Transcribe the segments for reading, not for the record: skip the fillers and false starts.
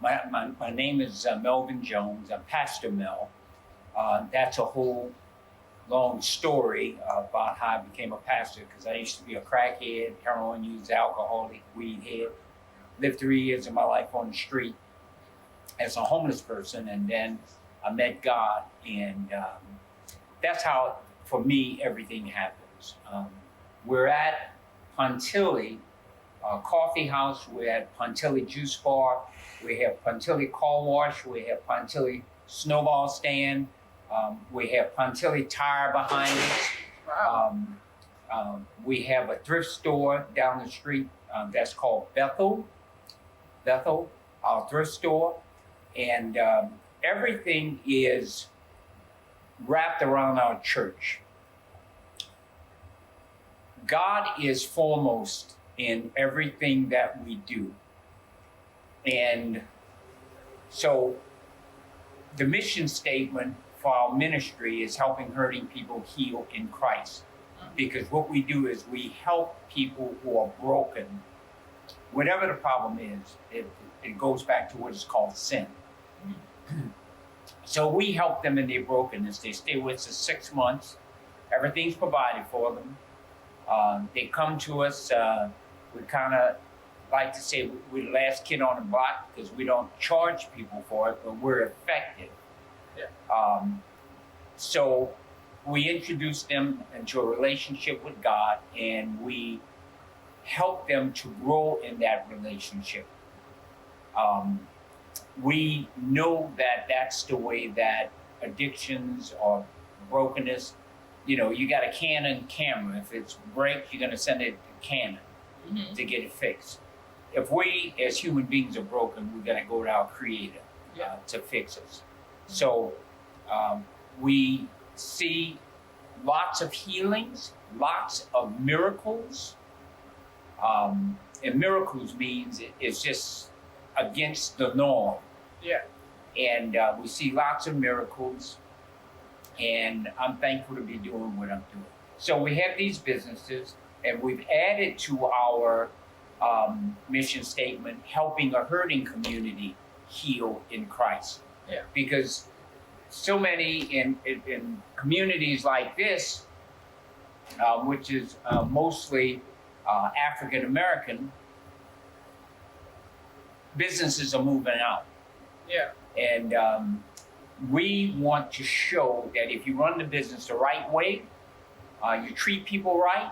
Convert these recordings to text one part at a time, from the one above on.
My name is Melvin Jones. I'm Pastor Mel. That's a whole long story about how I became a pastor, because I used to be a crackhead, heroin user, alcoholic, weed head. Lived 3 years of my life on the street as a homeless person, and then I met God, and that's how, for me, everything happens. We're at Pontilli Coffee House, we're at Pontilli Juice Bar, we have Pontilli Car Wash, we have Pontilli Snowball Stand, we have Pontilli Tire behind us. Wow. We have a thrift store down the street that's called Bethel, our thrift store, and everything is wrapped around our church. God is foremost in everything that we do. And so the mission statement for our ministry is helping hurting people heal in Christ. Because what we do is we help people who are broken. Whatever the problem is, it goes back to what is called sin. So we help them in their brokenness. They stay with us 6 months. Everything's provided for them. They come to us. We kind of like to say we're the last kid on the block, because we don't charge people for it, but we're effective. Yeah. So we introduce them into a relationship with God, and we help them to grow in that relationship. We know that that's the way that addictions or brokenness, you got a Canon camera. If it's break, you're going to send it to Canon to get it fixed. If we as human beings are broken, we're going to go to our Creator to fix us. So we see lots of healings, lots of miracles. And miracles means it's just against the norm. Yeah. And we see lots of miracles, and I'm thankful to be doing what I'm doing. So we have these businesses, and we've added to our mission statement, helping a hurting community heal in Christ. Yeah. Because so many in communities like this, which is mostly African American, businesses are moving out. Yeah. And we want to show that if you run the business the right way, you treat people right,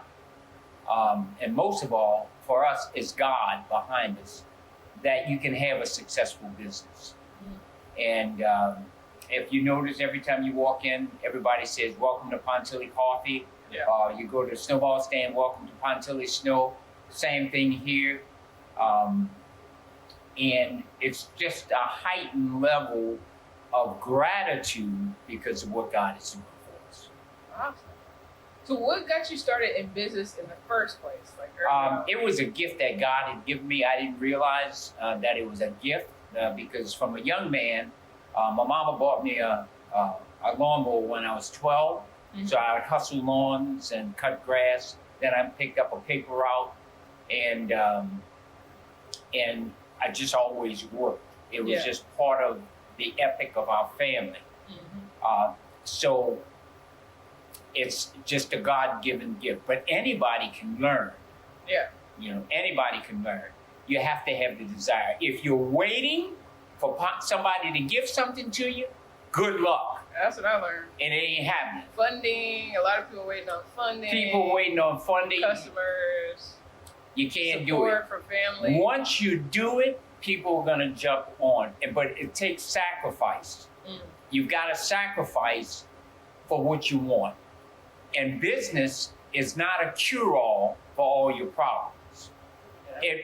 and most of all, for us, is God behind us, that you can have a successful business. And if you notice, every time you walk in, everybody says, "Welcome to Pontilli Coffee." Yeah. You go to the Snowball Stand, "Welcome to Pontilli Snow." Same thing here. And it's just a heightened level of gratitude because of what God is doing for us. Awesome. So what got you started in business in the first place? Like early on? It was a gift that God had given me. I didn't realize that it was a gift because from a young man, my mama bought me a lawnmower when I was 12. So I would hustle lawns and cut grass. Then I picked up a paper route, and I just always worked. It was just part of the ethic of our family. So it's just a God-given gift. But anybody can learn. Yeah. Anybody can learn. You have to have the desire. If you're waiting for somebody to give something to you, good luck. That's what I learned. And it ain't happening. Funding, a lot of people waiting on funding. People waiting on funding. Customers. You can't do it. Support from family. Once you do it, people are going to jump on. But it takes sacrifice. You've got to sacrifice for what you want. And business is not a cure-all for all your problems. Yeah.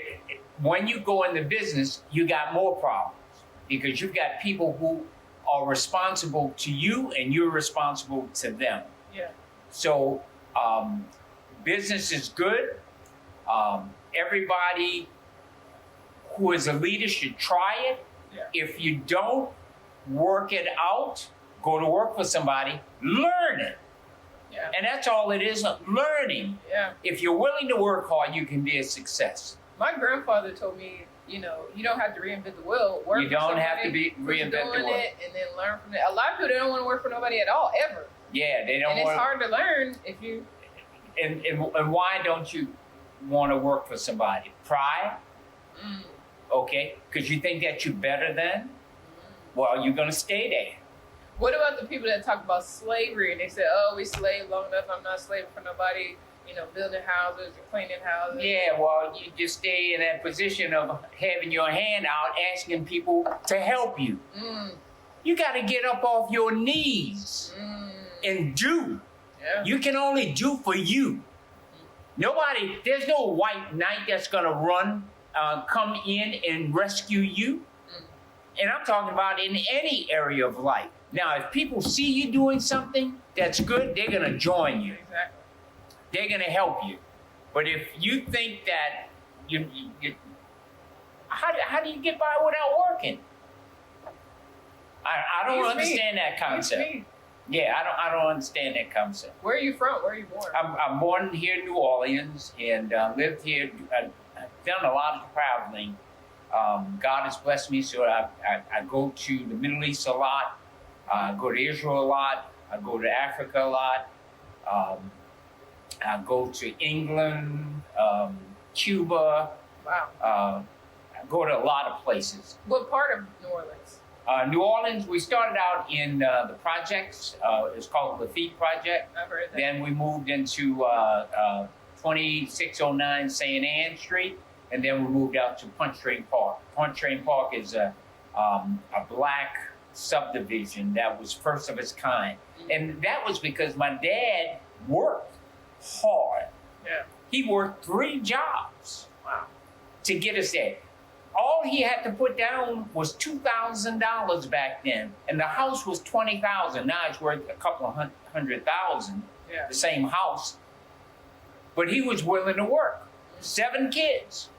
When you go into business, you got more problems because you've got people who are responsible to you and you're responsible to them. Yeah. So business is good. Everybody who is a leader should try it. Yeah. If you don't work it out, go to work for somebody, learn it. Yeah. And that's all it is, learning. Yeah. If you're willing to work hard, you can be a success. My grandfather told me, you know, you don't have to reinvent the wheel. Work You for don't have to somebody be who's reinvent the doing wheel. it and then learn from it. A lot of people, they don't want to work for nobody at all, ever. Yeah, they don't And it's want. hard to learn if you. And why don't you want to work for somebody? Pride. Okay, because you think that you're better than. Well, you're gonna stay there. What about the people that talk about slavery and they say, "Oh, we slaved long enough. I'm not slaving for nobody." You know, building houses or cleaning houses. Yeah, well, you just stay in that position of having your hand out, asking people to help you. You got to get up off your knees and do. Yeah. You can only do for you. Nobody, there's no white knight that's gonna run, come in and rescue you. And I'm talking about in any area of life. Now, if people see you doing something that's good, they're gonna join you. Exactly. They're gonna help you. But if you think that how do you get by without working? I don't understand that concept. Yeah, I don't understand that concept. Where are you from? Where are you born? I'm born here in New Orleans and lived here. I've done a lot of traveling. God has blessed me, so I go to the Middle East a lot. I go to Israel a lot. I go to Africa a lot. I go to England, Cuba. Wow. I go to a lot of places. What part of New Orleans? New Orleans, we started out in the projects. It's called the Lafitte Project. I've heard that. Then we moved into 2609 St. Anne Street, and then we moved out to Punch Train Park. Punch Train Park is a black subdivision that was first of its kind. And that was because my dad worked hard. Yeah. He worked 3 jobs Wow. to get us there. All he had to put down was $2,000 back then, and the house was $20,000. Now it's worth a couple of $100,000. Yeah. The same house, but he was willing to work. 7 kids.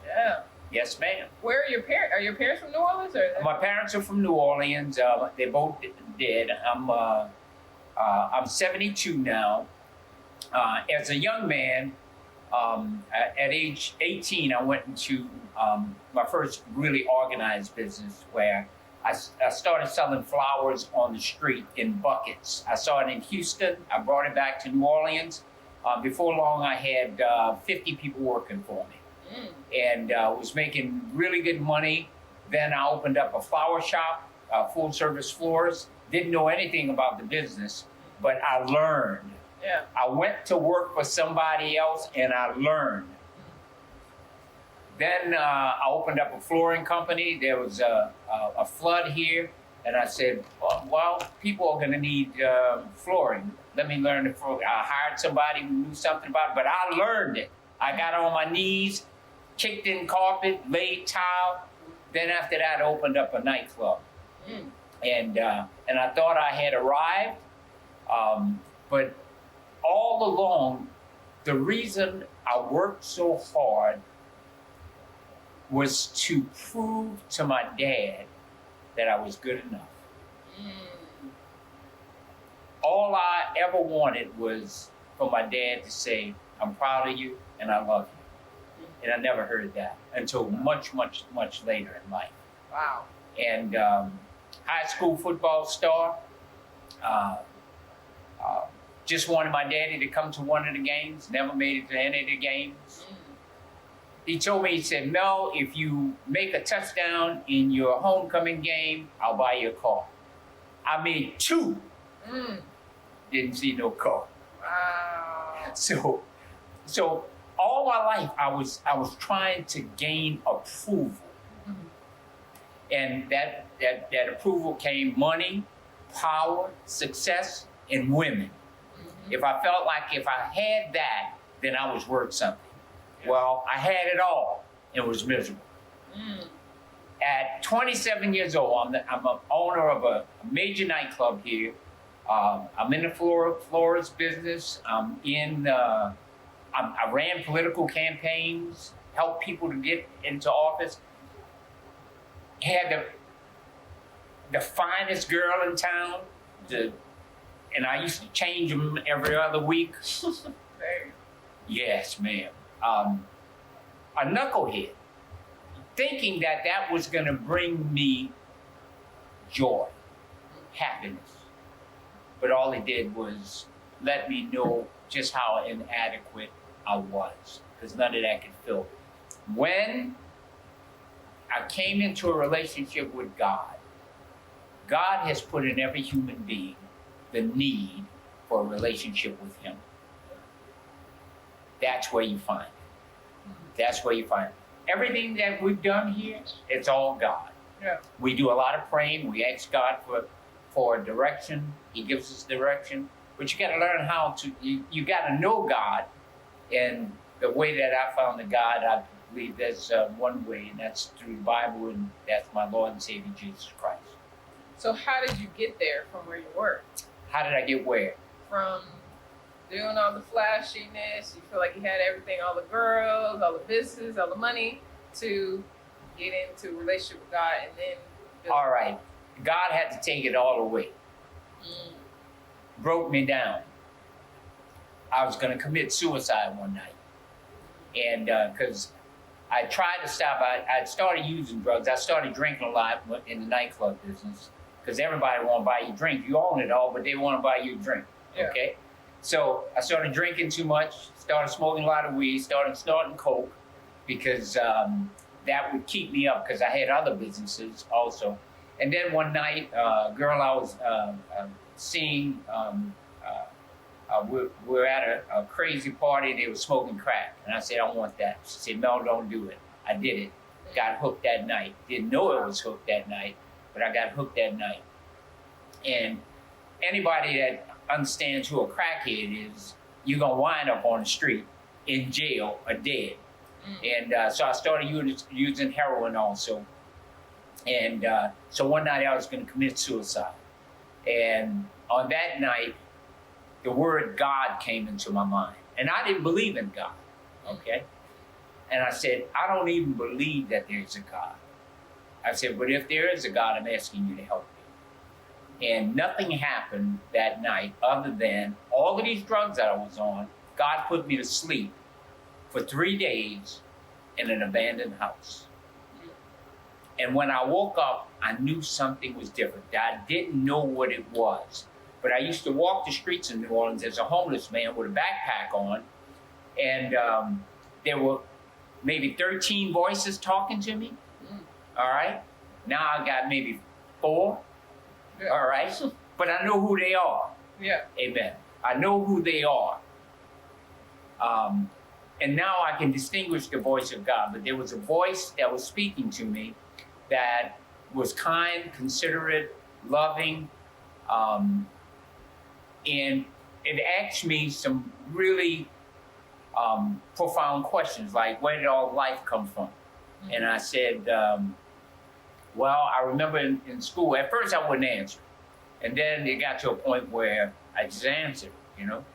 Yeah. Yes, ma'am. Where are your parents? Are your parents from New Orleans? Or My parents are from New Orleans. They both did. I'm 72 now. As a young man, at age 18, I went into my first really organized business where I started selling flowers on the street in buckets. I saw it in Houston. I brought it back to New Orleans. Before long, I had 50 people working for me and was making really good money. Then I opened up a flower shop, full service florist. Didn't know anything about the business, but I learned. Yeah. I went to work for somebody else and I learned. Then I opened up a flooring company. There was a flood here, and I said, well, people are gonna need flooring. Let me learn the flooring. I hired somebody who knew something about it, but I learned it. I got on my knees, kicked in carpet, laid tile. Then after that, I opened up a nightclub. And I thought I had arrived, but all along, the reason I worked so hard was to prove to my dad that I was good enough. All I ever wanted was for my dad to say, I'm proud of you and I love you. And I never heard that until much, much, much later in life. Wow. And high school football star, just wanted my daddy to come to one of the games, never made it to any of the games. He told me, he said, Mel, if you make a touchdown in your homecoming game, I'll buy you a car. I made 2. Didn't see no car. Wow. So all my life I was trying to gain approval. And that approval came money, power, success, and women. If I felt like if I had that, then I was worth something. Well, I had it all and was miserable. At 27 years old, I'm an owner of a major nightclub here. I'm in the florist business. I ran political campaigns, helped people to get into office. Had the finest girl in town, and I used to change them every other week. Yes, ma'am. a knucklehead, thinking that that was going to bring me joy, happiness. But all it did was let me know just how inadequate I was, because none of that could fill me. When I came into a relationship with God, God has put in every human being the need for a relationship with Him. That's where you find it. That's where you find it. Everything that we've done here, it's all God. Yeah. We do a lot of praying. We ask God for direction. He gives us direction. But you got to learn how to, you got to know God. And the way that I found the God, I believe there's one way, and that's through the Bible, and that's my Lord and Savior, Jesus Christ. So how did you get there from where you were? How did I get where? From doing all the flashiness, you feel like you had everything, all the girls, all the business, all the money, to get into a relationship with God and then... All right. God had to take it all away. Broke me down. I was going to commit suicide one night. And because I tried to stop, I started using drugs. I started drinking a lot in the nightclub business, because everybody want to buy you a drink. You own it all, but they want to buy you a drink. Yeah. Okay? So I started drinking too much, started smoking a lot of weed, started snorting coke, because that would keep me up, because I had other businesses also. And then one night, a girl I was seeing, we were at a crazy party, they were smoking crack. And I said, I want that. She said, no, don't do it. I did it. Got hooked that night. Didn't know it was hooked that night, but I got hooked that night. And anybody that understands who a crackhead is, you're going to wind up on the street, in jail, or dead. And so I started using heroin also. And so one night I was going to commit suicide. And on that night, the word God came into my mind. And I didn't believe in God, okay? And I said, I don't even believe that there's a God. I said, but if there is a God, I'm asking you to help me. And nothing happened that night other than all of these drugs that I was on, God put me to sleep for 3 days in an abandoned house. And when I woke up, I knew something was different. I didn't know what it was. But I used to walk the streets in New Orleans as a homeless man with a backpack on. And there were maybe 13 voices talking to me. All right? Now I got maybe 4. Yeah. All right? But I know who they are. Yeah. Amen. I know who they are. And now I can distinguish the voice of God. But there was a voice that was speaking to me that was kind, considerate, loving, and it asked me some really profound questions, like, where did all life come from? And I said, well, I remember in school, at first I wouldn't answer. And then it got to a point where I just answered, you know?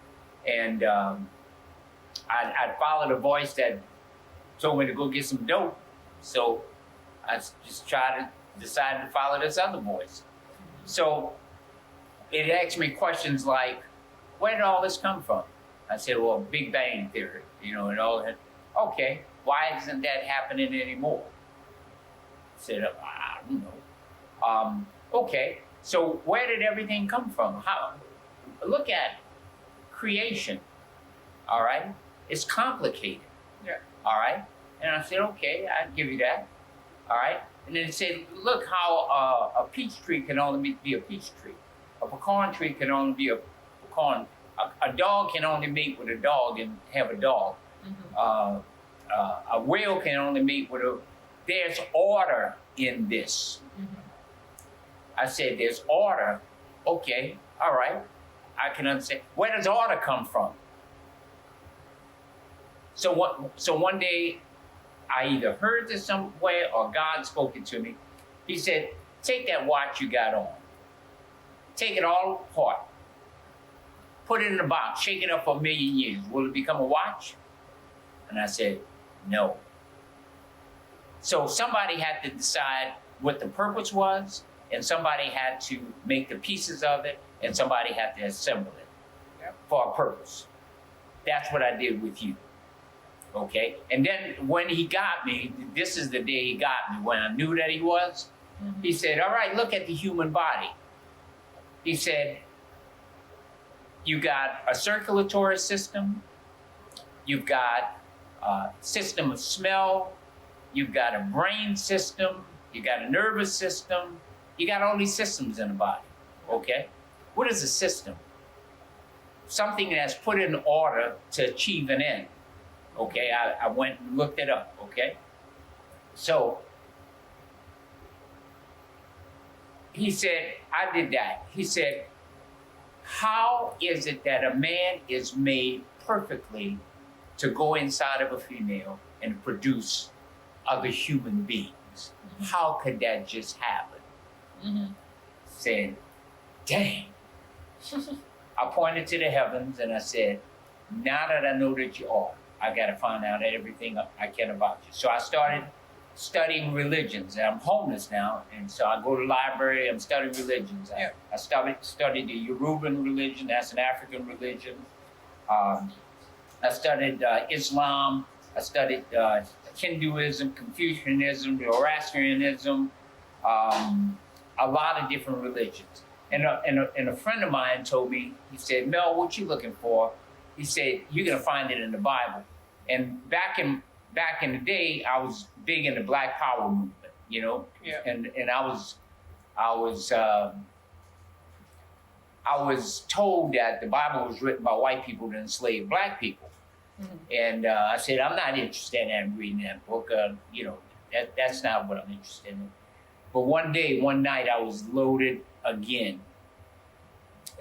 And I'd followed a voice that told me to go get some dope. So I just decided to follow this other voice. So it asked me questions like, where did all this come from? I said, well, Big Bang Theory, you know, and all that. Okay, why isn't that happening anymore? I said, I don't know. Okay, so where did everything come from? How? Look at creation, all right? It's complicated, Yeah. all right? And I said, okay, I'd give you that, all right? And then it said, look how a peach tree can only be a peach tree. A pecan tree can only be a pecan. A dog can only mate with a dog and have a dog. A whale can only mate with a... There's order in this. I said, there's order. Okay, all right. I can understand. Where does order come from? So one day, I either heard this somewhere or God spoke it to me. He said, take that watch you got on. Take it all apart. Put it in a box. Shake it up for 1,000,000 years. Will it become a watch? And I said, no. So somebody had to decide what the purpose was, and somebody had to make the pieces of it, and somebody had to assemble it for a purpose. That's what I did with you. Okay? And then when he got me, this is the day he got me, when I knew that he was, he said, all right, look at the human body. He said, you got a circulatory system, you've got a system of smell, you've got a brain system, you got a nervous system, you got all these systems in the body, okay? What is a system? Something that's put in order to achieve an end, okay? I went and looked it up, okay? So, he said, I did that. He said, how is it that a man is made perfectly to go inside of a female and produce other human beings? How could that just happen? Said, dang. I pointed to the heavens and I said, now that I know that you are, I got to find out everything I can about you. So I started studying religions, and I'm homeless now, and so I go to the library, I'm studying religions. I studied the Yoruban religion, that's an African religion. I studied Islam, I studied Hinduism, Confucianism, Zoroastrianism, a lot of different religions. And a friend of mine told me, he said, Mel, what you looking for? He said, you're gonna find it in the Bible. And back in the day, I was big in the Black Power movement, you know, and I was told that the Bible was written by white people to enslave Black people, and I said, I'm not interested in reading that book, you know, that's not what I'm interested in. But one night, I was loaded again,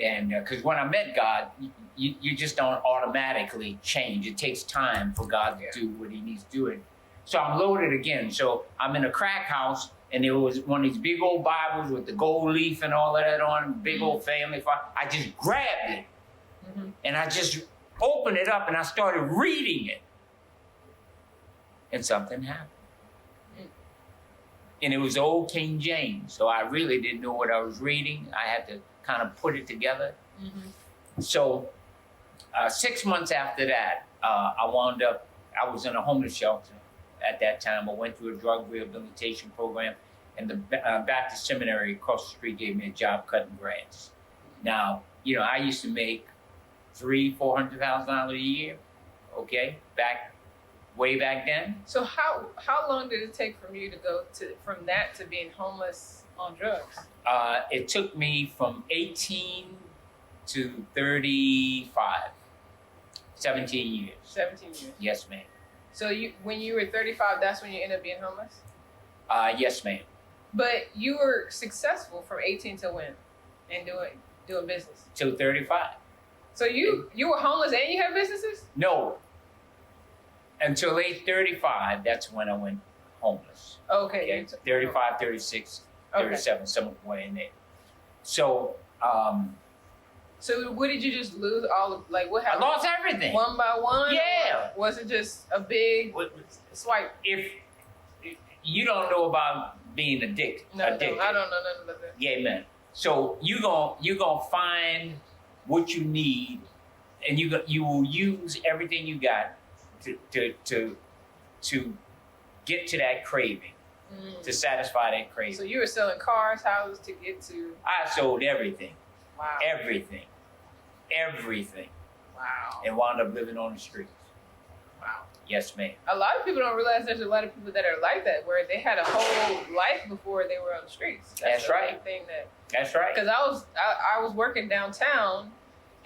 and because when I met God, you just don't automatically change. It takes time for God to do what he needs to do. So I'm loaded again. So I'm in a crack house, and there was one of these big old Bibles with the gold leaf and all of that on, big old family file. I just grabbed it, and I just opened it up, and I started reading it. And something happened. And it was old King James, so I really didn't know what I was reading. I had to kind of put it together. So 6 months after that, I was in a homeless shelter at that time. I went through a drug rehabilitation program, and the Baptist seminary across the street gave me a job cutting grass. Now, you know, I used to make $300,000-$400,000 a year, okay, way back then. So how long did it take from you to go from that to being homeless on drugs? It took me from 18 to 35, 17 years. 17 years. Yes, ma'am. So when you were 35, that's when you ended up being homeless? Yes, ma'am. But you were successful from 18 to when? And doing business? Till 35. So you were homeless and you had businesses? No. Until age 35, that's when I went homeless. Okay. 35, 36, 37, somewhere in there. So, so what did you just lose all of, like what happened? I lost everything. One by one? Yeah. Or was it just a big swipe? If you don't know about being addicted. No, I don't know nothing about that. Yeah, man. So you gonna find what you need, and you will use everything you got to get to that craving, to satisfy that craving. So you were selling cars, houses to get to? I sold everything. Wow. Everything. Wow. And wound up living on the streets. Wow. Yes, ma'am. A lot of people don't realize there's a lot of people that are like that, where they had a whole life before they were on the streets. That's right. One thing That's right. because I was working downtown,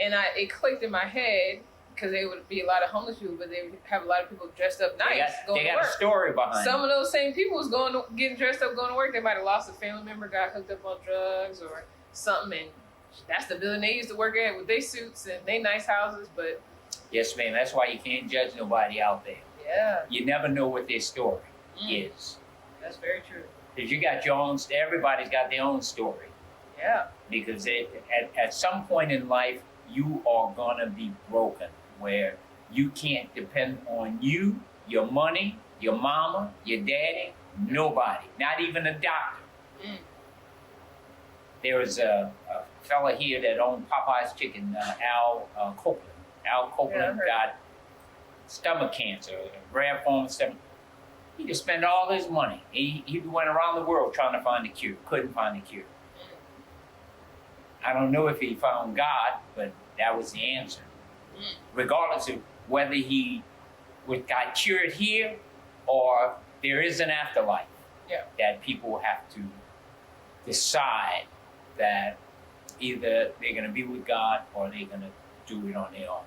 and it clicked in my head, because there would be a lot of homeless people, but they would have a lot of people dressed up nice going to work. They got a story behind Some of those same people was getting dressed up going to work. They might have lost a family member, got hooked up on drugs or something, and that's the building they used to work at with their suits and their nice houses. But yes, ma'am. That's why you can't judge nobody out there. Yeah. You never know what their story is. That's very true. Because you got your own. Everybody's got their own story. Yeah. Because at some point in life, you are gonna be broken, where you can't depend on you, your money, your mama, your daddy, nobody, not even a doctor. There was a fella here that owned Popeye's Chicken, Al Copeland. Al Copeland stomach cancer, a rare form of stomach. He just spent all his money. He went around the world trying to find the cure. Couldn't find the cure. I don't know if he found God, but that was the answer. Regardless of whether he got cured here or there is an afterlife, that people have to decide that either they're going to be with God or they're going to do it on their own.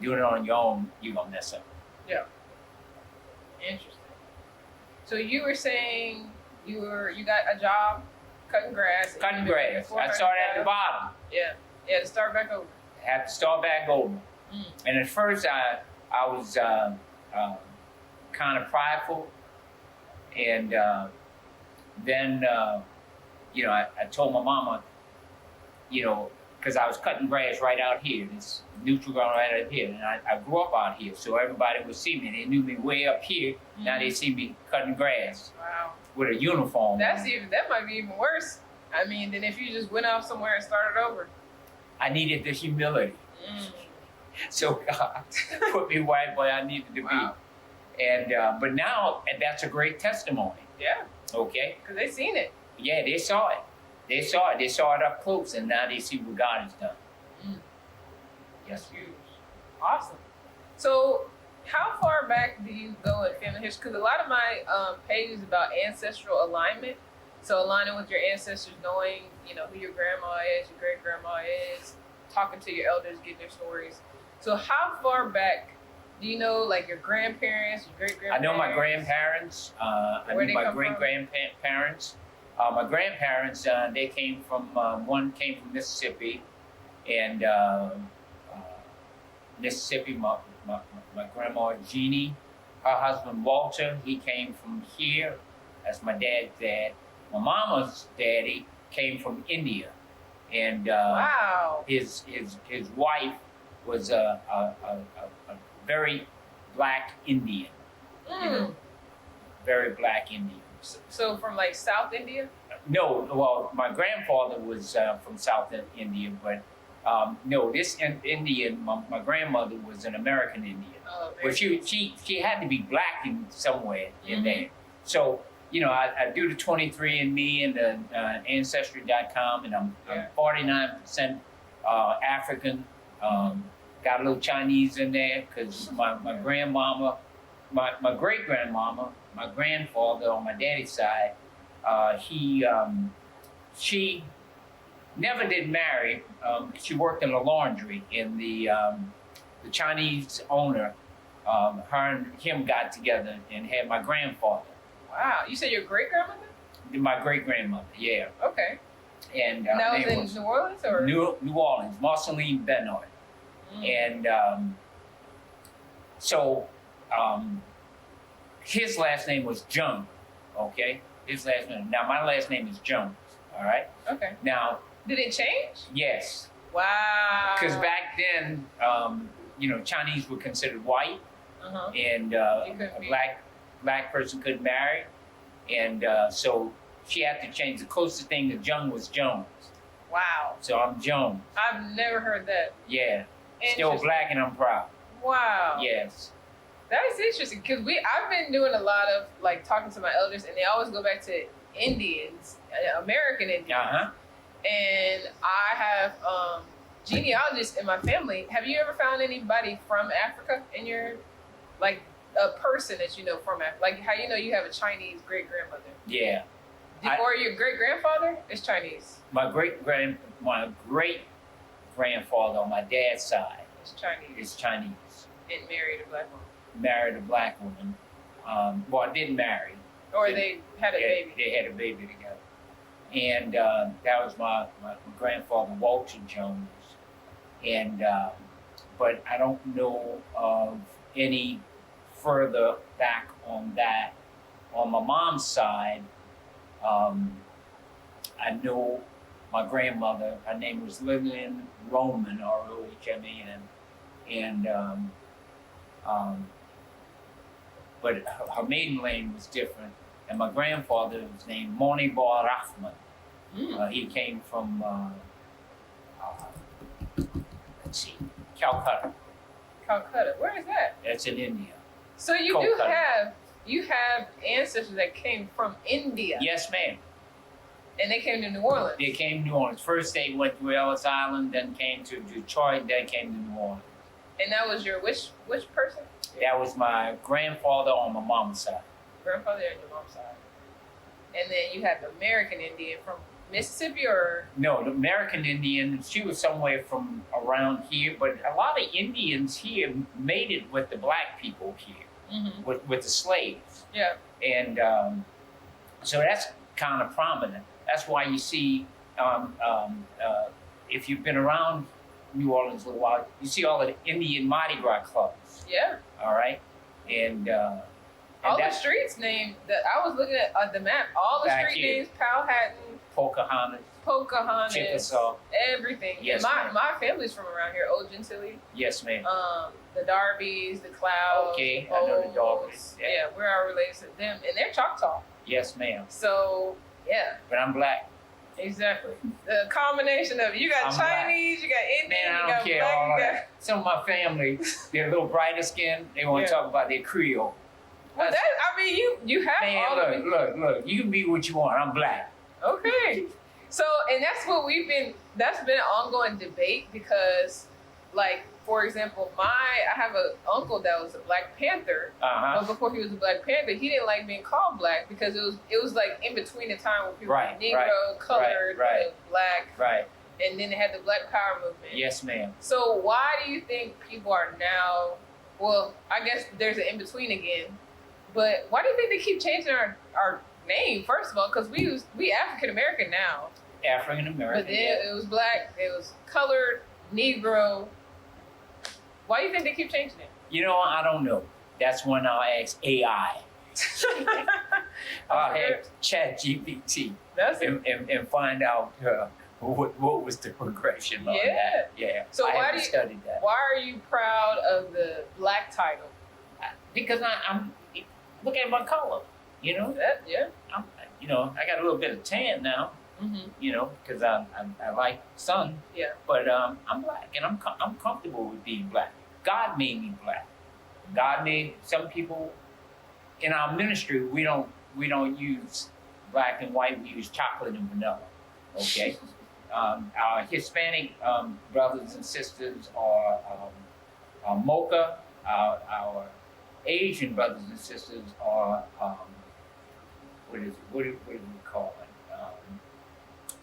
Doing it on your own, you're going to mess up. Yeah. Interesting. So you were saying you got a job cutting grass. Cutting grass. I started at the bottom. Yeah, to start back over. Had to start back over. And at first I was kind of prideful. And then, I told my mama, because I was cutting grass right out here, this neutral ground right out here. And I grew up out here, so everybody would see me. They knew me way up here. Now they see me cutting grass. Wow. With a uniform. That might be even worse. I mean, than if you just went off somewhere and started over. I needed the humility. So God put me right where I needed to be. And but now that's a great testimony. Yeah. Okay. Because they seen it. Yeah, they saw it. They saw it. They saw it up close, and now they see what God has done. Yes. Huge. Awesome. So, how far back do you go in family history? Because a lot of my page is about ancestral alignment. So aligning with your ancestors, knowing who your grandma is, your great grandma is, talking to your elders, getting their stories. So how far back do you know, like your grandparents, your great grandparents? I know my grandparents. I know my great grandparents. My grandparents, they came from one came from Mississippi, and Mississippi. My grandma Jeannie, her husband Walter, he came from here. That's my dad's dad. My mama's daddy came from India, and wow. his wife was a very black Indian. Very black Indian. So from like South India? No, well, my grandfather was from South India, but no, this Indian, my grandmother was an American Indian. Oh, but she had to be black in somewhere in there. So, I do the 23andMe and the Ancestry.com, and I'm 49% African. Got a little Chinese in there because my grandmama, my great grandmama, my grandfather on my daddy's side, she never did marry. She worked in a laundry, and the Chinese owner, her and him got together and had my grandfather. Wow, you said your great grandmother? My great grandmother, yeah. Okay. And that was in New Orleans, or New Orleans, Marceline Benoit, and so his last name was Jones. Okay, his last name. Now my last name is Jones. All right. Okay. Now. Did it change? Yes. Wow. Because back then, Chinese were considered white, and a black person couldn't marry, and so she had to change. The closest thing to Jung was Jones. Wow. So I'm Jones. I've never heard that. Yeah. Still black, and I'm proud. Wow. Yes. That's interesting because I've been doing a lot of like talking to my elders, and they always go back to Indians, American Indians. And I have genealogists in my family. Have you ever found anybody from Africa in your, like a person that you know from Africa? Like how you have a Chinese great grandmother? Yeah. Or your great grandfather is Chinese? My great grandfather on my dad's side is Chinese. And married a black woman. Married a black woman. Well, didn't marry. Or they had a baby. They had a baby together. And that was my grandfather, Walter Jones. And but I don't know of any further back on that. On my mom's side, I know my grandmother. Her name was Lillian Roman, R-O-H-M-A-N, and but her maiden name was different. And my grandfather was named Monibar Rahman. He came from, Calcutta. Calcutta. Where is that? That's in India. So you Calcutta. you have ancestors that came from India. Yes, ma'am. And they came to New Orleans. They came to New Orleans. First they went to Ellis Island, then came to Detroit, then came to New Orleans. And that was your which person? That was my grandfather on my mom's side. Grandfather on your mom's side. And then you had the American Indian from Mississippi, or? No, the American Indian, she was somewhere from around here, but a lot of Indians here mated with the black people here, with the slaves. Yeah. And so that's kind of prominent. That's why you see, if you've been around New Orleans a little while, you see all the Indian Mardi Gras clubs. Yeah. All right. And all the streets named, I was looking at the map, all the street names, Powhatan, Pocahontas, Chickasaw, everything. Yes, and my family's from around here, Old Gentilly. Yes, ma'am. The Darbys, the Clouds. Okay, I know the Darbys. Yeah, we're all related to them, and they're Choctaw. Yes, ma'am. So, yeah. But I'm black. Exactly. The combination of, you got I'm Chinese, black. you got Indian, Man, I you don't got care black, all you got... that. Some of my family, they're a little brighter skinned. They want to talk about their Creole. Well, you have all of it. Look. You can be what you want. I'm black. Okay. So, and that's been an ongoing debate because, like, for example, I have an uncle that was a Black Panther, but before he was a Black Panther, he didn't like being called black because it was like in between the time when people were Negro, colored, black, and then they had the Black Power movement. Yes, ma'am. So why do you think people are now, well, I guess there's an in-between again, but why do you think they keep changing our name, first of all? Because we African-American now. African-American. But then it was black, it was colored, Negro. Why do you think they keep changing it? You know, I don't know. That's when I'll ask AI. I'll have ChatGPT and find out what was the progression on that. Yeah. So I haven't studied that. Why are you proud of the black title? Because I'm look at my color. You know. I got a little bit of tan now. You know, because I like sun. Yeah. But I'm black, and I'm comfortable with being black. God made me black. God made some people. In our ministry, we don't use black and white. We use chocolate and vanilla. Okay. Our Hispanic brothers and sisters are mocha. Our Asian brothers and sisters are what do we call it?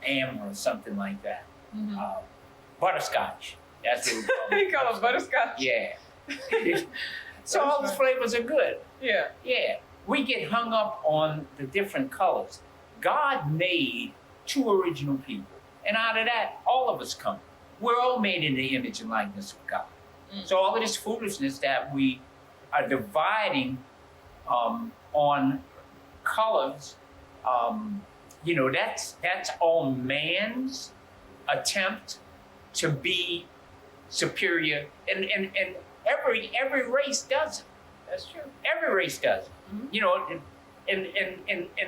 Amber or something like that. Butterscotch. That's what we call it. You call it butterscotch? Yeah. So all those flavors are good. Yeah. Yeah. We get hung up on the different colors. God made two original people. And out of that, all of us come. We're all made in the image and likeness of God. So all of this foolishness that we are dividing on colors, you know, that's all man's attempt to be superior, and every race does it. That's true. Every race does it. You know, in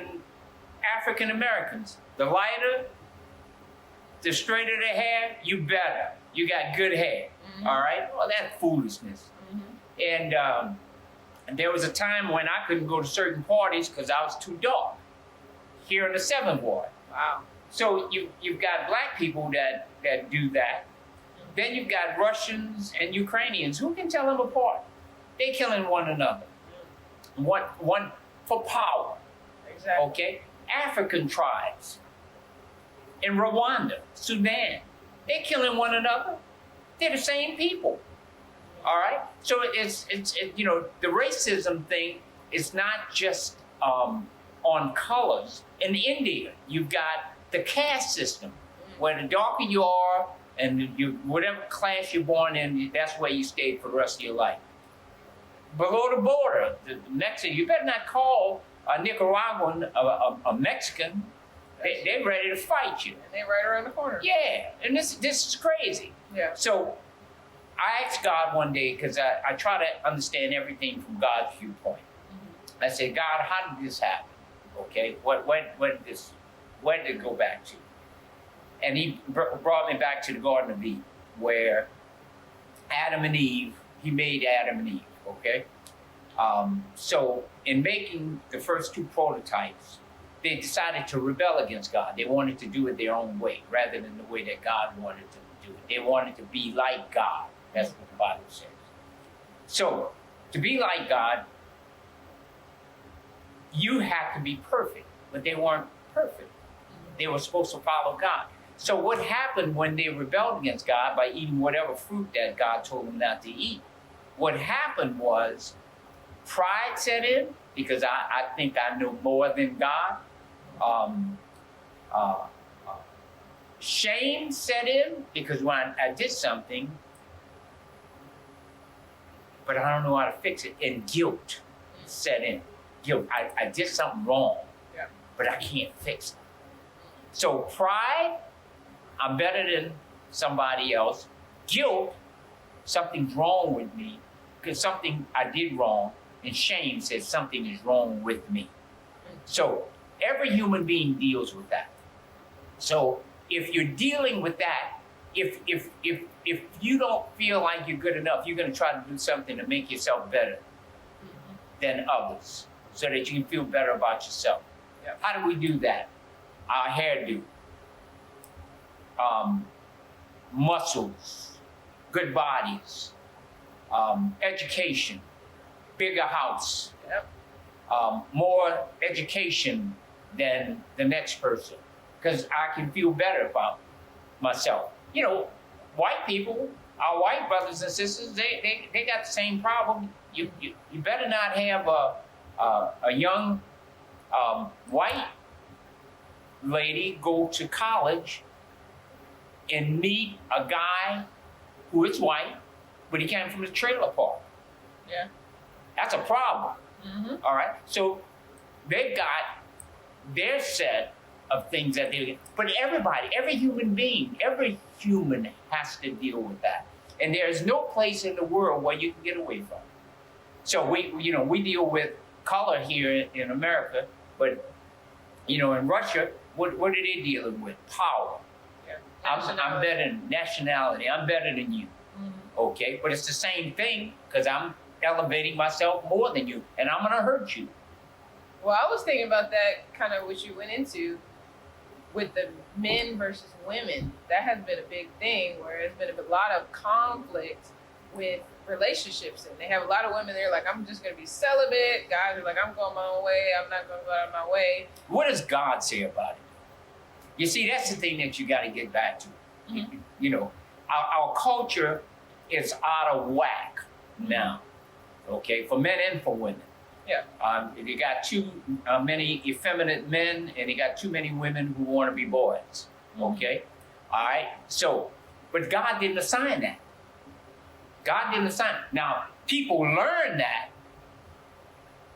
African Americans, the lighter, the straighter the hair, you better. You got good hair. All right. Well, that's foolishness. And there was a time when I couldn't go to certain parties because I was too dark. Here in the 7th Ward. Wow. So you've got black people that do that. Then you've got Russians and Ukrainians. Who can tell them apart? They're killing one another. One for power. Exactly. Okay? African tribes in Rwanda, Sudan, they're killing one another. They're the same people. All right? So it's you know, the racism thing is not just on colors. In India, you've got the caste system, where the darker you are and whatever class you're born in, that's where you stay for the rest of your life. Below the border, the Mexican, you better not call a Nicaraguan a Mexican. They're ready to fight you. And they're right around the corner. Yeah, and this is crazy. Yeah. So I asked God one day, because I try to understand everything from God's viewpoint. I said, God, how did this happen? Okay, where did it go back to? And he brought me back to the Garden of Eden, where Adam and Eve he made Adam and Eve, okay? So in making the first two prototypes, they decided to rebel against God. They wanted to do it their own way rather than the way that God wanted to do it. They wanted to be like God. That's what the Bible says. So to be like God, you have to be perfect, but they weren't perfect. They were supposed to follow God. So what happened when they rebelled against God by eating whatever fruit that God told them not to eat? What happened was pride set in, because I think I know more than God. Shame set in, because when I did something, but I don't know how to fix it, and guilt set in. Guilt, I did something wrong, but I can't fix it. So pride, I'm better than somebody else. Guilt, something's wrong with me because something I did wrong. And shame says something is wrong with me. So every human being deals with that. So if you're dealing with that, if you don't feel like you're good enough, you're going to try to do something to make yourself better than others so that you can feel better about yourself. Yep. How do we do that? Our hairdo, muscles, good bodies, education, bigger house, more education than the next person, because I can feel better about myself. You know, white people, our white brothers and sisters, they got the same problem. You better not have a young white lady go to college and meet a guy who is white, but he came from the trailer park. Yeah. That's a problem. Mm-hmm. All right. So they've got their set of things that they, but everybody, every human being, every human has to deal with that. And there's no place in the world where you can get away from it. So we deal with color here in America, but in Russia, what are they dealing with? Power. Yeah. I'm better than nationality. I'm better than you. Mm-hmm. Okay, but it's the same thing because I'm elevating myself more than you, and I'm gonna hurt you. Well, I was thinking about that, kind of what you went into with the men versus women. That has been a big thing where there's been a lot of conflict with relationships, and they have a lot of women. They're like, I'm just gonna be celibate. Guys are like, I'm going my own way. I'm not gonna go out of my way. What does God say about it? You see, that's the thing that you got to get back to. Mm-hmm. Our culture is out of whack now. Okay, for men and for women. Yeah. You got too many effeminate men, and you got too many women who want to be boys. Okay, all right. So, but God didn't assign that. God didn't assign it. Now, people learn that,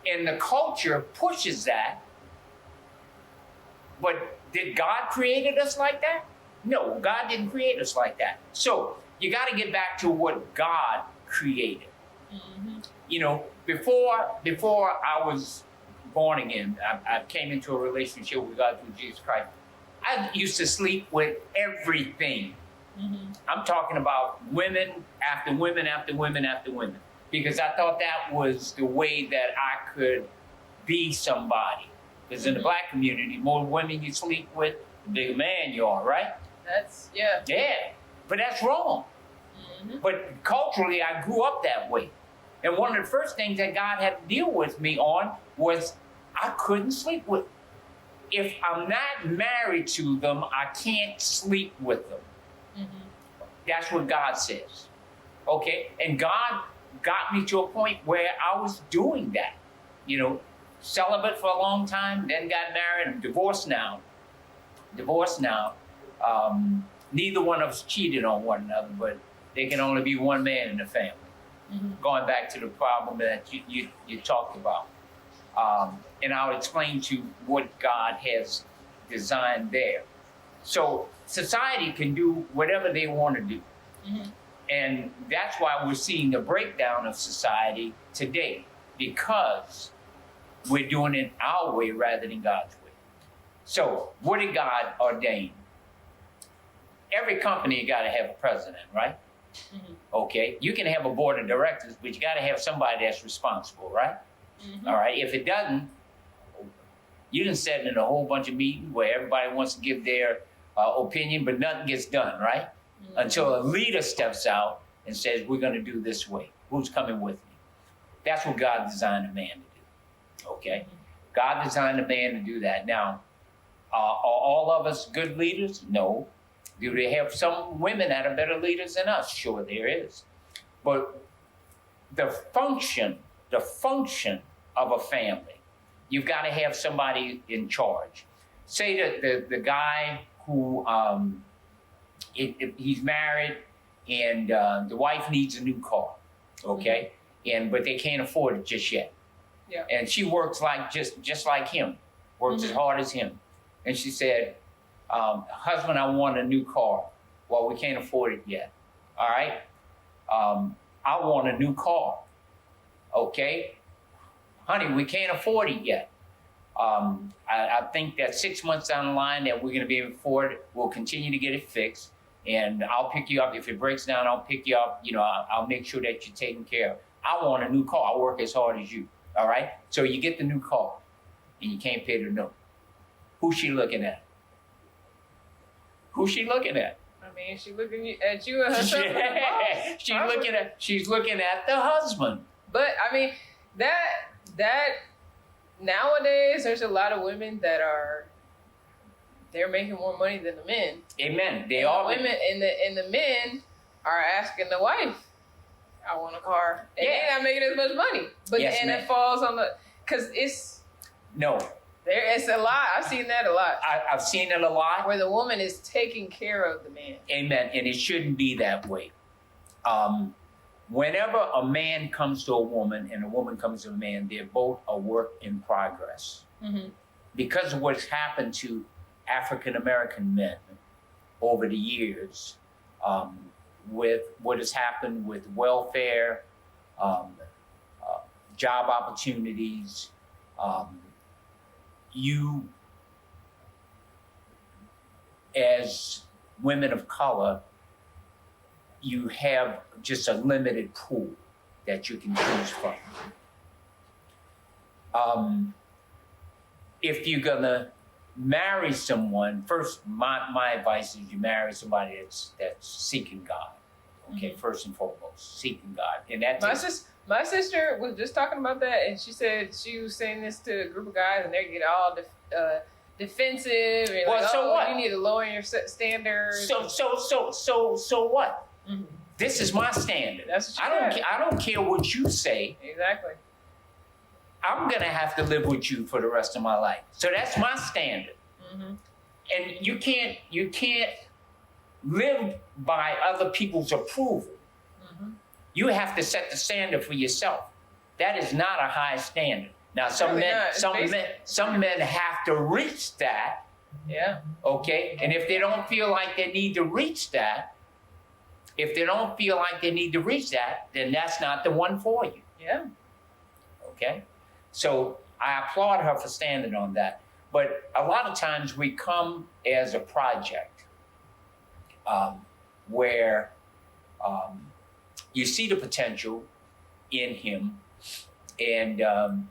and the culture pushes that. But did God create us like that? No, God didn't create us like that. So you got to get back to what God created. Mm-hmm. Before I was born again, I came into a relationship with God through Jesus Christ. I used to sleep with everything. Mm-hmm. I'm talking about women after women after women after women, because I thought that was the way that I could be somebody. Because in the black community, the more women you sleep with, the bigger man you are, right? Yeah, but that's wrong. Mm-hmm. But culturally, I grew up that way. And one of the first things that God had to deal with me on was I couldn't sleep with them. If I'm not married to them, I can't sleep with them. Mm-hmm. That's what God says. Okay? And God got me to a point where I was doing that. Celibate for a long time, then got married. I'm divorced now. Neither one of us cheated on one another, but there can only be one man in the family. Mm-hmm. Going back to the problem that you talked about. And I'll explain to you what God has designed there. So society can do whatever they want to do. Mm-hmm. And that's why we're seeing the breakdown of society today, because we're doing it our way rather than God's way. So what did God ordain? Every company got to have a president, right? Mm-hmm. Okay, you can have a board of directors, but you got to have somebody that's responsible, right? Mm-hmm. All right. If it doesn't, you done sat in a whole bunch of meetings where everybody wants to give their opinion, but nothing gets done, right? Mm-hmm. Until a leader steps out and says, "We're going to do this way. Who's coming with me?" That's what God designed a man to do. Okay, mm-hmm. God designed a man to do that. Now, are all of us good leaders? No. Do they have some women that are better leaders than us? Sure, there is. But the function of a family, you've got to have somebody in charge. Say that the guy who he's married and the wife needs a new car, okay, but they can't afford it just yet. Yeah. And she works like just like him, works as hard as him, and she said, "Husband, I want a new car." Well, we can't afford it yet. All right, I want a new car. Okay, honey, we can't afford it yet. I think that 6 months down the line that we're going to be able to afford it. We'll continue to get it fixed, and I'll pick you up. If it breaks down, I'll pick you up. You know, I'll make sure that you're taken care of. I want a new car. I work as hard as you. All right? So you get the new car, and you can't pay the note. Who's she looking at? Who's she looking at? I mean, she's looking at you and herself. Yeah. She's looking at the husband. But I mean, that nowadays there's a lot of women that they're making more money than the men. Amen. The women and the men are asking the wife, "I want a car," and they're not making as much money. But it falls on because it's it's a lot. I've seen that a lot. I've seen it a lot where the woman is taking care of the man. Amen. And it shouldn't be that way. Whenever a man comes to a woman and a woman comes to a man, they're both a work in progress. Mm-hmm. Because of what's happened to African American men over the years, with what has happened with welfare, job opportunities, you, as women of color, you have just a limited pool that you can choose from. If you're gonna marry someone, first, my advice is you marry somebody that's seeking God. Okay, first and foremost, seeking God, and that's my sister was just talking about that, and she said she was saying this to a group of guys, and they get all defensive. And well, so what? You need to lower your standards. So what? Mm-hmm. This is my standard. That's what I don't care what you say. Exactly. I'm gonna have to live with you for the rest of my life. So that's my standard. Mm-hmm. And you can't live by other people's approval. Mm-hmm. You have to set the standard for yourself. That is not a high standard. Now some men have to reach that. Yeah. Okay? And if they don't feel like they need to reach that, then that's not the one for you. Yeah. Okay? So I applaud her for standing on that. But a lot of times we come as a project where you see the potential in him, and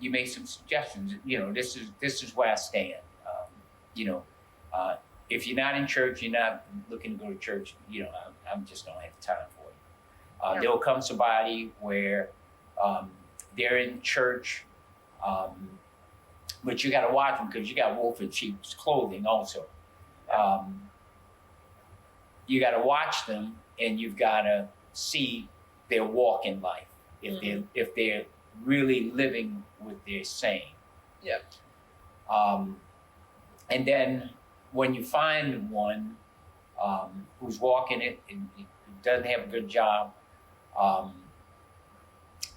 you make some suggestions. You know, this is where I stand. If you're not in church, you're not looking to go to church. You know, I just don't have time for it. There'll come somebody where they're in church, but you got to watch them because you got wolf in sheep's clothing also. You got to watch them, and you've got to see their walk in life if they're really living what they're saying. Yep. And then when you find one who's walking it and doesn't have a good job,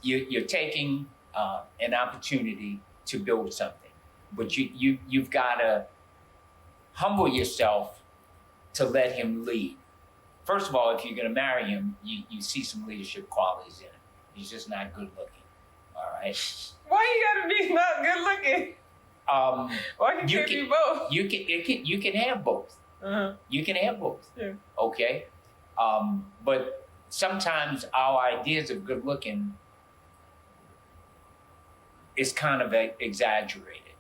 you're taking an opportunity to build something, but you've got to humble yourself to let him lead. First of all, if you're going to marry him, you see some leadership qualities in him. He's just not good looking. All right. Why you got to be not good looking? Why you can't be both? You can have both. Uh-huh. You can have both. Yeah. Okay. But sometimes our ideas of good looking is kind of exaggerated,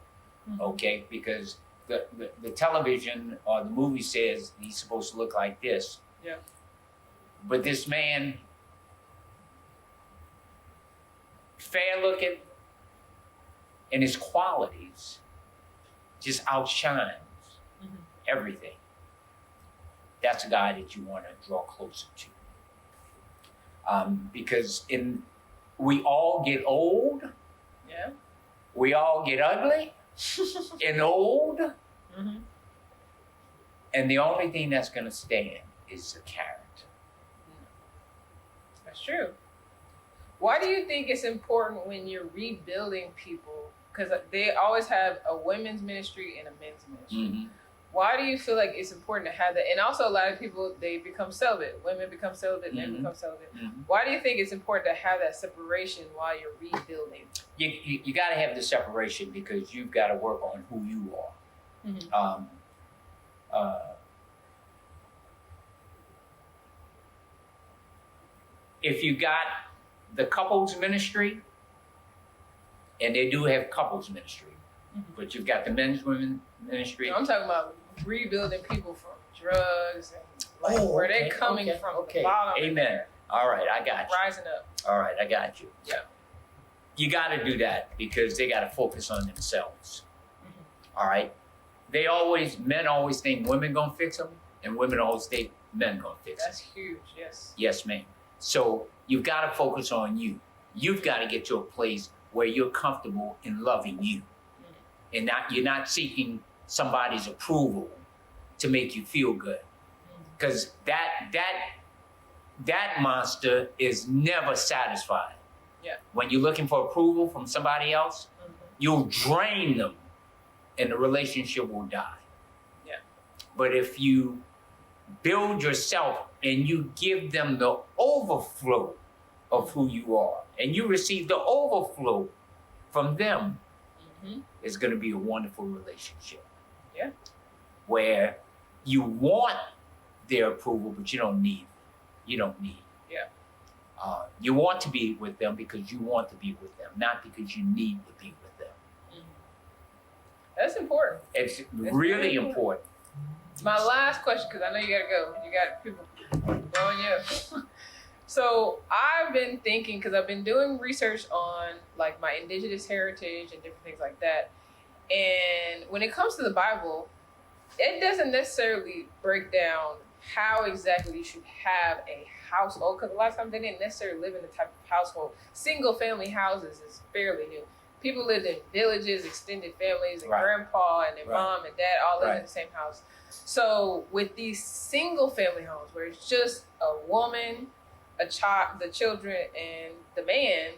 okay? Because the television or the movie says he's supposed to look like this. Yeah. But this man, fair looking, and his qualities just outshines everything. That's a guy that you want to draw closer to. Because we all get old. Yeah. We all get ugly and old. And the only thing that's going to stand is the character. That's true. Why do you think it's important when you're rebuilding people? Because they always have a women's ministry and a men's ministry. Why do you feel like it's important to have that? And also, a lot of people, they become celibate. Women become celibate, men become celibate. Why do you think it's important to have that separation while you're rebuilding? You got to have the separation because you've got to work on who you are. If you got the couples ministry, and they do have couples ministry, but you've got the men's women ministry. No, I'm talking about rebuilding people from drugs and where they're coming from. The bottom. Amen. All right, I got you. Rising up. All right, I got you. Yeah. You got to do that because they got to focus on themselves. All right. Men always think women gonna fix them, and women always think men gonna fix them. That's huge. Yes. Yes, ma'am. So you've got to focus on you. You've got to get to a place where you're comfortable in loving you, and you're not seeking somebody's approval to make you feel good, because that monster is never satisfied. Yeah. When you're looking for approval from somebody else, you'll drain them, and the relationship will die. Yeah. But if you build yourself and you give them the overflow of who you are, and you receive the overflow from them, it's going to be a wonderful relationship. Yeah. Where you want their approval, but you don't need. Yeah. You want to be with them because you want to be with them, not because you need to be with them. That's important. It's really important. My last question, because I know you got to go. You got people blowing you up. So I've been thinking, because I've been doing research on like my indigenous heritage and different things like that. And when it comes to the Bible, it doesn't necessarily break down how exactly you should have a household, because a lot of times they didn't necessarily live in the type of household. Single family houses is fairly new. People lived in villages, extended families, and grandpa and their mom and dad all lived in the same house. So with these single family homes where it's just a woman, a child, the children, and the man,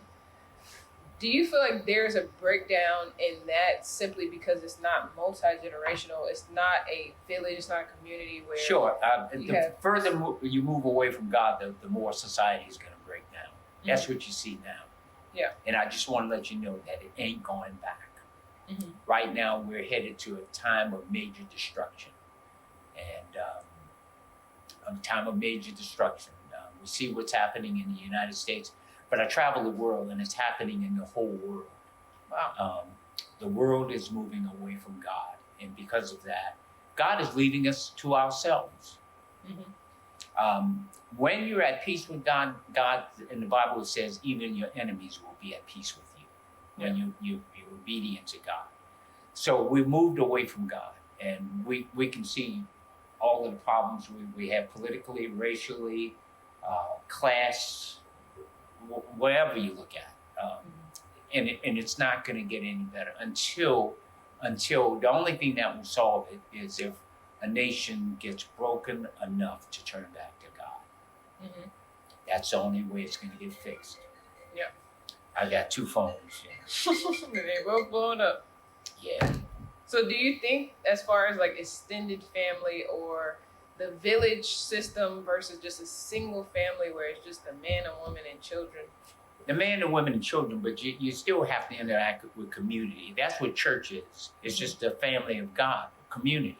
do you feel like there's a breakdown in that simply because it's not multi-generational, it's not a village, it's not a community where... Sure. The further you move away from God, the more society is going to break down. That's what you see now. Yeah. And I just want to let you know that it ain't going back. Right now, we're headed to a time of major destruction. And a time of major destruction. We see what's happening in the United States, but I travel the world and it's happening in the whole world. Wow. The world is moving away from God. And because of that, God is leading us to ourselves. When you're at peace with God, in the Bible it says, even your enemies will be at peace with you when you're obedient to God. So we've moved away from God, and we can see all of the problems we have politically, racially, class, whatever you look at. And it's not going to get any better until the only thing that will solve it is if a nation gets broken enough to turn back to God. That's the only way it's going to get fixed. Yeah. I got 2 phones. They both blowing up. Yeah. So do you think, as far as like extended family or the village system versus just a single family where it's just a man, a woman, and children? The man, the women, and children, but you still have to interact with community. That's what church is. It's just a family of God, community.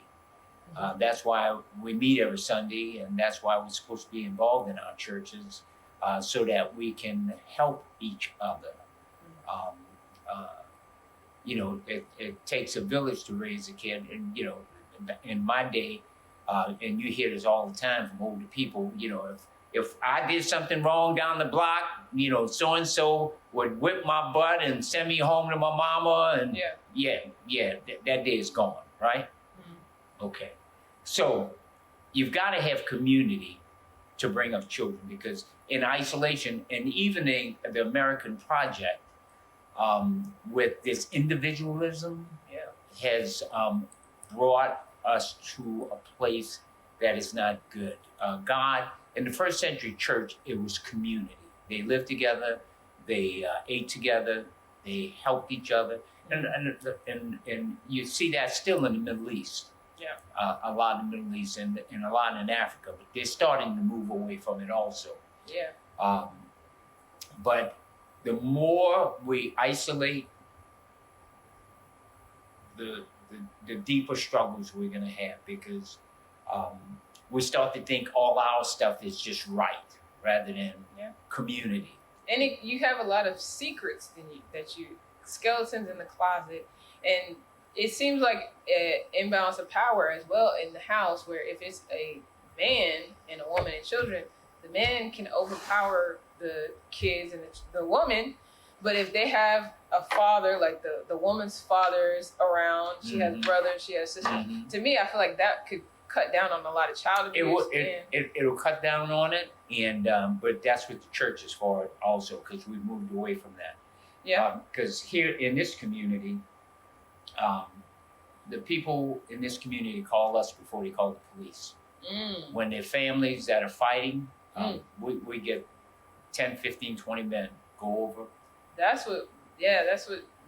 That's why we meet every Sunday, and that's why we're supposed to be involved in our churches, so that we can help each other. It takes a village to raise a kid, and in my day, and you hear this all the time from older people. If I did something wrong down the block, so and so would whip my butt and send me home to my mama, and that day is gone, right? Okay. So you've got to have community to bring up children, because in isolation, and even the American project, with this individualism, has brought us to a place that is not good. God, in the first century church, it was community. They lived together, they ate together, they helped each other, and you see that still in the Middle East. A lot in the Middle East and a lot in Africa, but they're starting to move away from it also. But the more we isolate, the deeper struggles we're going to have, because we start to think all our stuff is just right rather than community. And you have a lot of secrets skeletons in the closet, and it seems like an imbalance of power as well in the house, where if it's a man and a woman and children, the man can overpower the kids and the woman. But if they have a father, like the woman's father's around, she has brothers, she has sisters. To me, I feel like that could cut down on a lot of child abuse. It'll cut down on it, and but that's what the church is for also, because we moved away from that. Because here in this community, the people in this community call us before they call the police. When their families that are fighting, we get 10, 15, 20 men go over. That's what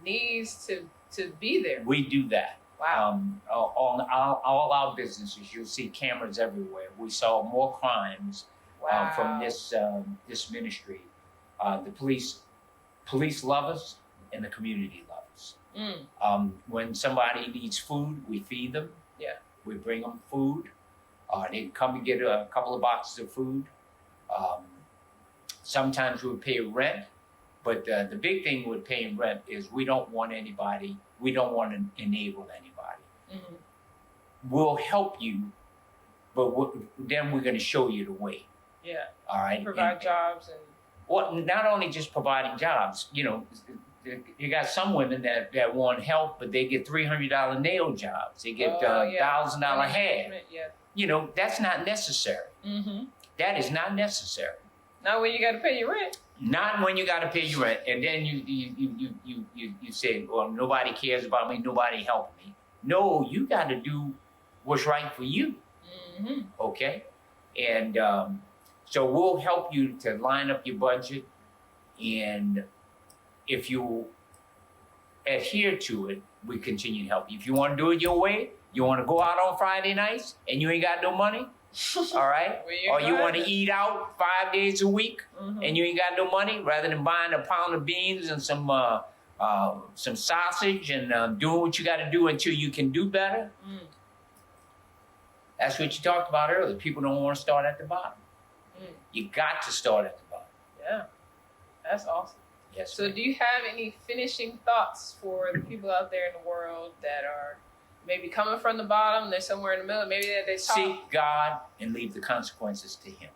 needs to be there. We do that. Wow. On all our businesses, you'll see cameras everywhere. We saw more crimes from this ministry. The police love us, and the community loves us. When somebody needs food, we feed them. We bring them food. They come and get a couple of boxes of food. Sometimes we pay rent, but the big thing with paying rent is we don't want to enable anybody. We'll help you, but then we're going to show you the way. All right. Provide jobs and. Well, not only just providing jobs. You got some women that want help, but they get $300 nail jobs. They get $1,000 hair. That's not necessary. That is not necessary. Not when you got to pay your rent. Not when you got to pay your rent, and then you say, "Well, nobody cares about me. Nobody helped me." No, you got to do what's right for you. Okay, and so we'll help you to line up your budget, and if you adhere to it, we continue to help you. If you want to do it your way, you want to go out on Friday nights and you ain't got no money, all right? Or you want to eat out 5 days a week and you ain't got no money, rather than buying a pound of beans and some sausage and doing what you got to do until you can do better. That's what you talked about earlier. People don't want to start at the bottom. You got to start at the bottom. Yeah, that's awesome. Yes. So do you have any finishing thoughts for the people out there in the world that are maybe coming from the bottom, they're somewhere in the middle, maybe they talk? Seek God and leave the consequences to Him.